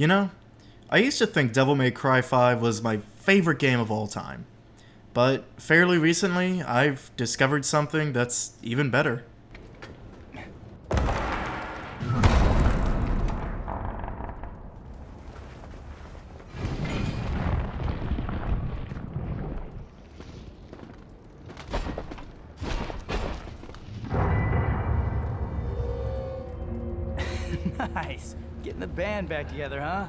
You know, I used to think Devil May Cry 5 was my favorite game of all time. But fairly recently, I've discovered something that's even better. Nice. Getting the band back together, huh?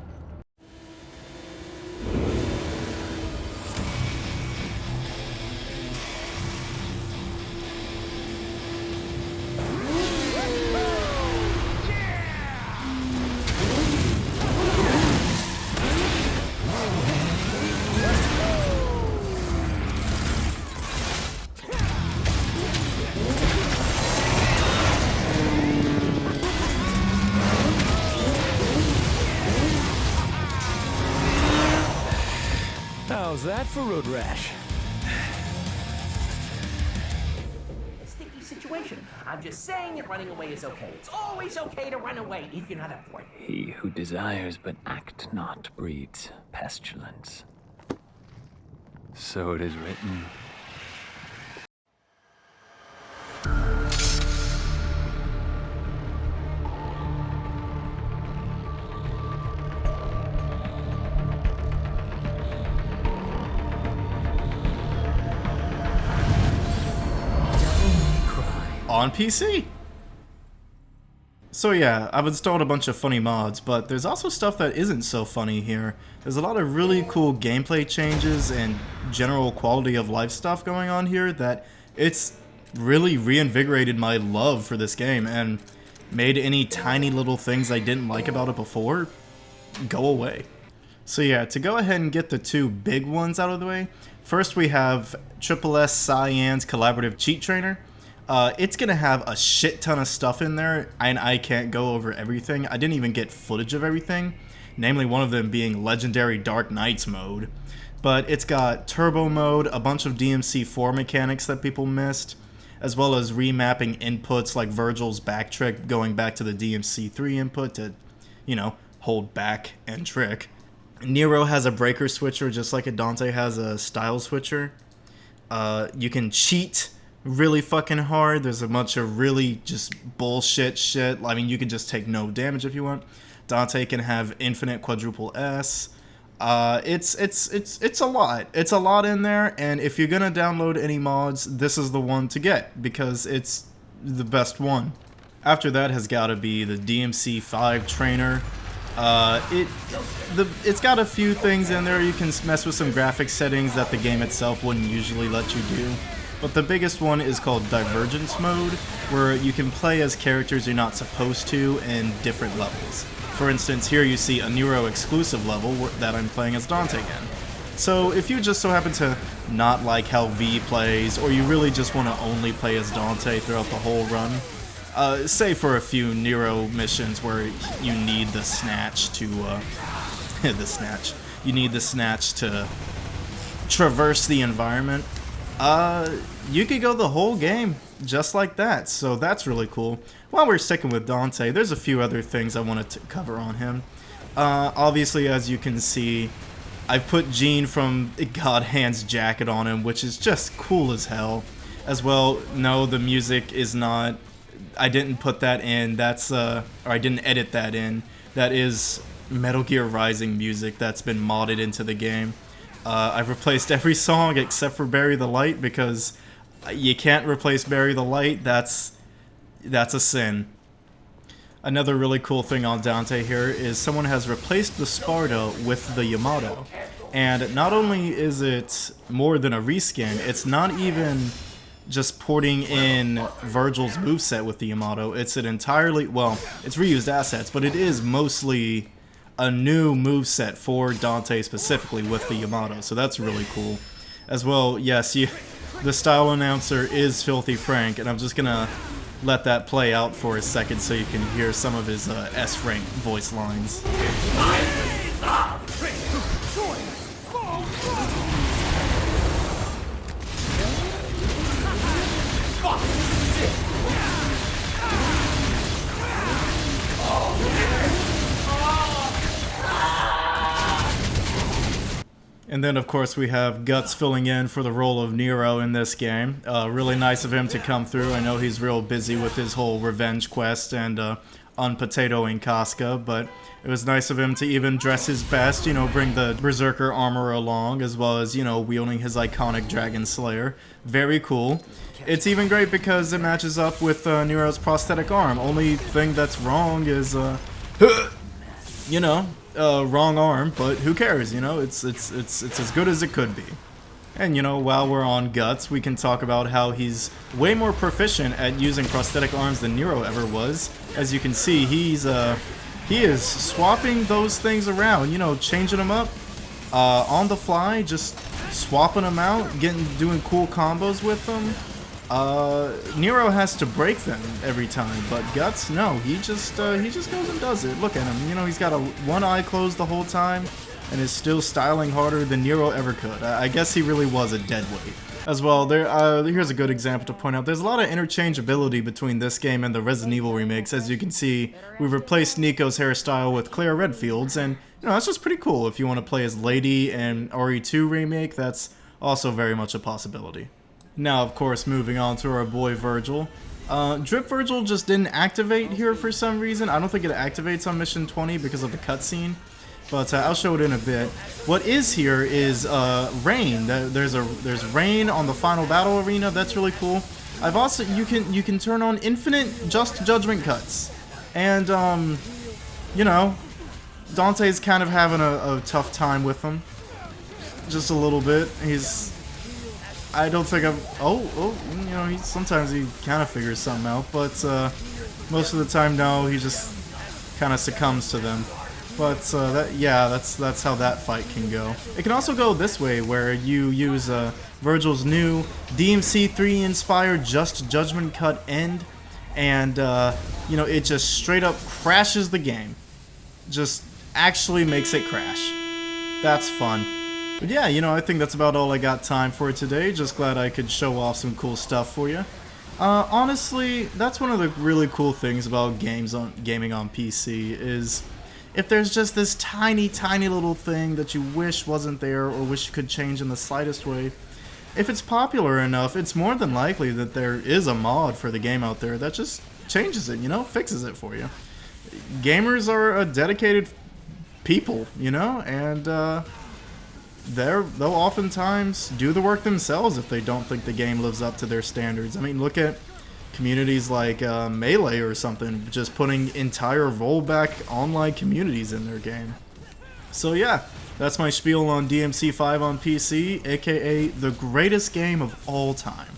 How's that for road rash? A sticky situation. I'm just saying that running away is okay. It's always okay to run away if you're not up for it. He who desires but act not breeds pestilence. So it is written. On PC. So yeah, I've installed a bunch of funny mods, but there's also stuff that isn't so funny here. There's a lot of really cool gameplay changes and general quality of life stuff going on here that it's really reinvigorated my love for this game and made any tiny little things I didn't like about it before go away. So yeah, to go ahead and get the two big ones out of the way, first we have S Cyan's collaborative cheat trainer. It's gonna have a shit ton of stuff in there, and I can't go over everything. I didn't even get footage of everything, namely one of them being Legendary Dark Knights mode. But it's got turbo mode, a bunch of DMC4 mechanics that people missed, as well as remapping inputs like Vergil's back trick going back to the DMC3 input to, you know, hold back and trick. Nero has a breaker switcher just like a Dante has a style switcher. You can cheat really fucking hard. There's a bunch of really just bullshit shit. I mean, you can just take no damage if you want. Dante can have infinite quadruple S. It's a lot. It's a lot in there, and if you're gonna download any mods, this is the one to get because it's the best one. After that has got to be the DMC5 trainer. It's got a few things in there. You can mess with some graphic settings that the game itself wouldn't usually let you do. But the biggest one is called Divergence Mode, where you can play as characters you're not supposed to in different levels. For instance, here you see a Nero exclusive level that I'm playing as Dante again. So if you just so happen to not like how V plays, or you really just want to only play as Dante throughout the whole run, say for a few Nero missions where you need the snatch to, you need the snatch to traverse the environment, you could go the whole game just like that, so that's really cool. While we're sticking with Dante, there's a few other things I wanted to cover on him. Obviously, as you can see, I put Gene from God Hand's jacket on him, which is just cool as hell. As well, no, the music is not, I didn't put that in, that's, or I didn't edit that in. That is Metal Gear Rising music that's been modded into the game. I've replaced every song except for Bury the Light because you can't replace Bury the Light, that's a sin. Another really cool thing on Dante here is someone has replaced the Sparta with the Yamato. And not only is it more than a reskin, it's not even just porting in Vergil's moveset with the Yamato. It's an entirely, well, it's reused assets, but it is mostly a new moveset for Dante specifically with the Yamato, so that's really cool. As well, yes, the style announcer is Filthy Frank, and I'm just gonna let that play out for a second so you can hear some of his S-rank voice lines. And then, of course, we have Guts filling in for the role of Nero in this game. Really nice of him to come through. I know he's real busy with his whole revenge quest and unpotatoing Casca, but it was nice of him to even dress his best, you know, bring the berserker armor along, as well as, you know, wielding his iconic Dragon Slayer. Very cool. It's even great because it matches up with Nero's prosthetic arm. Only thing that's wrong is, you know, wrong arm, but who cares, you know, it's as good as it could be. And, you know, while we're on Guts, we can talk about how he's way more proficient at using prosthetic arms than Nero ever was. As you can see, he is swapping those things around, you know, changing them up on the fly, just swapping them out, doing cool combos with them. Nero has to break them every time, but Guts, no, he just goes and does it. Look at him, you know, he's got one eye closed the whole time, and is still styling harder than Nero ever could. I guess he really was a deadweight. As well, here's a good example to point out. There's a lot of interchangeability between this game and the Resident Evil remakes. As you can see, we've replaced Nico's hairstyle with Claire Redfield's, and you know, that's just pretty cool. If you want to play as Lady and RE2 remake, that's also very much a possibility. Now, of course, moving on to our boy Vergil. Drip Vergil just didn't activate here for some reason. I don't think it activates on Mission 20 because of the cutscene, but I'll show it in a bit. What is here is rain. There's rain on the final battle arena. That's really cool. I've also you can turn on infinite just judgment cuts, and you know, Dante's kind of having a tough time with them, just a little bit. I don't think you know, sometimes he kind of figures something out, but most of the time, no, he just kind of succumbs to them. But that's how that fight can go. It can also go this way, where you use Vergil's new DMC3 inspired Just Judgment Cut end, and you know, it just straight up crashes the game. Just actually makes it crash. That's fun. But yeah, you know, I think that's about all I got time for today. Just glad I could show off some cool stuff for you. Honestly, that's one of the really cool things about gaming on PC is if there's just this tiny little thing that you wish wasn't there or wish you could change in the slightest way, if it's popular enough, it's more than likely that there is a mod for the game out there that just changes it, you know, fixes it for you. Gamers are a dedicated people, you know, and they'll oftentimes do the work themselves if they don't think the game lives up to their standards. I mean, look at communities like Melee or something, just putting entire rollback online communities in their game. So yeah, that's my spiel on DMC5 on PC, aka the greatest game of all time.